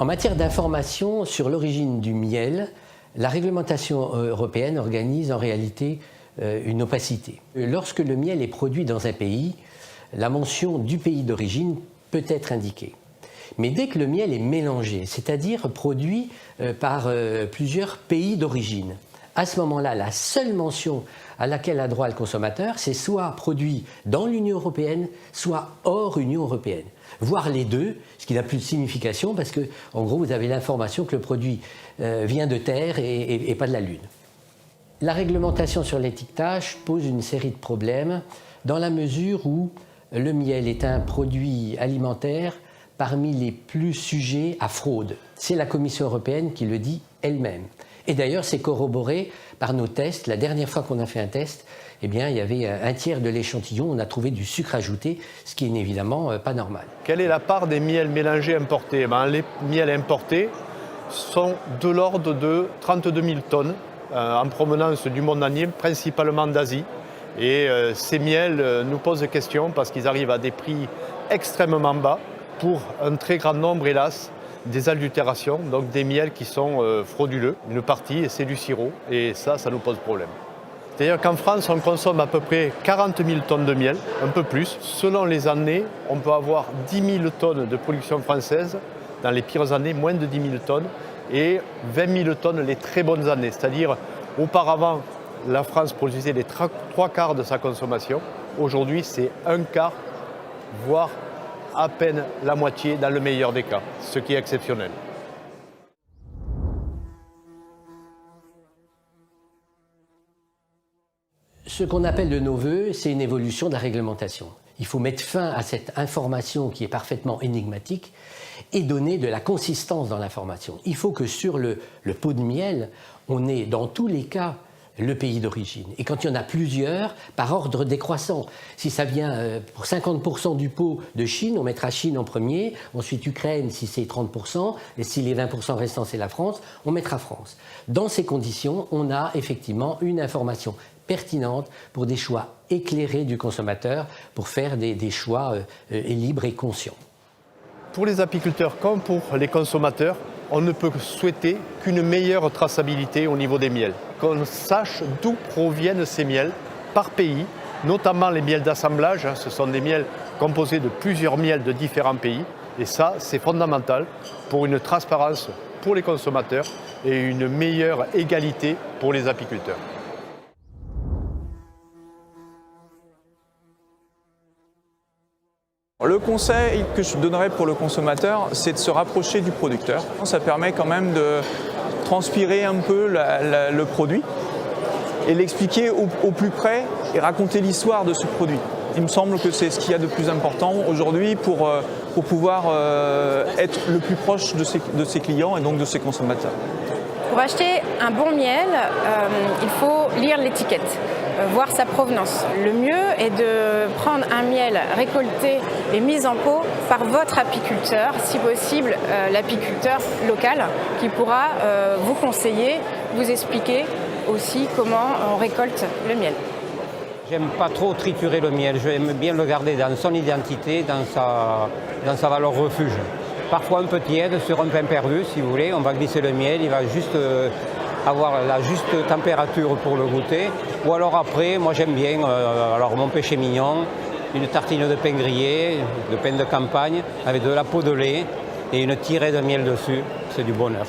En matière d'information sur l'origine du miel, la réglementation européenne organise en réalité une opacité. Lorsque le miel est produit dans un pays, la mention du pays d'origine peut être indiquée. Mais dès que le miel est mélangé, c'est-à-dire produit par plusieurs pays d'origine, à ce moment-là, la seule mention à laquelle a droit le consommateur, c'est soit produit dans l'Union européenne, soit hors Union européenne. Voire les deux, ce qui n'a plus de signification parce que, en gros, vous avez l'information que le produit vient de terre et pas de la Lune. La réglementation sur l'étiquetage pose une série de problèmes dans la mesure où le miel est un produit alimentaire parmi les plus sujets à fraude. C'est la Commission européenne qui le dit elle-même. Et d'ailleurs, c'est corroboré par nos tests. La dernière fois qu'on a fait un test, eh bien, il y avait un tiers de l'échantillon, on a trouvé du sucre ajouté, ce qui n'est évidemment pas normal. Quelle est la part des miels mélangés importés? Les miels importés sont de l'ordre de 32 000 tonnes en provenance du monde entier, principalement d'Asie. Et ces miels nous posent question parce qu'ils arrivent à des prix extrêmement bas pour un très grand nombre, hélas, des adultérations, donc des miels qui sont frauduleux. Une partie, c'est du sirop, et ça nous pose problème. C'est-à-dire qu'en France, on consomme à peu près 40 000 tonnes de miel, un peu plus. Selon les années, on peut avoir 10 000 tonnes de production française, dans les pires années, moins de 10 000 tonnes, et 20 000 tonnes les très bonnes années. C'est-à-dire, auparavant, la France produisait les 3/4 de sa consommation. Aujourd'hui, c'est 1/4, voire à peine la moitié dans le meilleur des cas, ce qui est exceptionnel. Ce qu'on appelle de nos voeux, c'est une évolution de la réglementation. Il faut mettre fin à cette information qui est parfaitement énigmatique et donner de la consistance dans l'information. Il faut que sur le pot de miel, on ait dans tous les cas le pays d'origine. Et quand il y en a plusieurs, par ordre décroissant. Si ça vient pour 50% du pot de Chine, on mettra Chine en premier, ensuite Ukraine si c'est 30%, et si les 20% restants c'est la France, on mettra France. Dans ces conditions, on a effectivement une information pertinente pour des choix éclairés du consommateur, pour faire des choix libres et conscients. Pour les apiculteurs comme pour les consommateurs, on ne peut souhaiter qu'une meilleure traçabilité au niveau des miels. Qu'on sache d'où proviennent ces miels par pays, notamment les miels d'assemblage. Ce sont des miels composés de plusieurs miels de différents pays. Et ça, c'est fondamental pour une transparence pour les consommateurs et une meilleure égalité pour les apiculteurs. Le conseil que je donnerais pour le consommateur, c'est de se rapprocher du producteur. Ça permet quand même de transpirer un peu le produit et l'expliquer au plus près et raconter l'histoire de ce produit. Il me semble que c'est ce qu'il y a de plus important aujourd'hui pour pouvoir être le plus proche de ses clients et donc de ses consommateurs. Pour acheter un bon miel, il faut lire l'étiquette, voir sa provenance. Le mieux est de prendre un miel récolté et mis en pot par votre apiculteur, si possible l'apiculteur local, qui pourra vous conseiller, vous expliquer aussi comment on récolte le miel. J'aime pas trop triturer le miel, j'aime bien le garder dans son identité, dans sa valeur refuge. Parfois un peu tiède, sur un pain perdu, si vous voulez, on va glisser le miel, il va juste avoir la juste température pour le goûter. Ou alors après, moi j'aime bien, alors mon péché mignon, une tartine de pain grillé, de pain de campagne, avec de la peau de lait et une tirée de miel dessus, c'est du bonheur.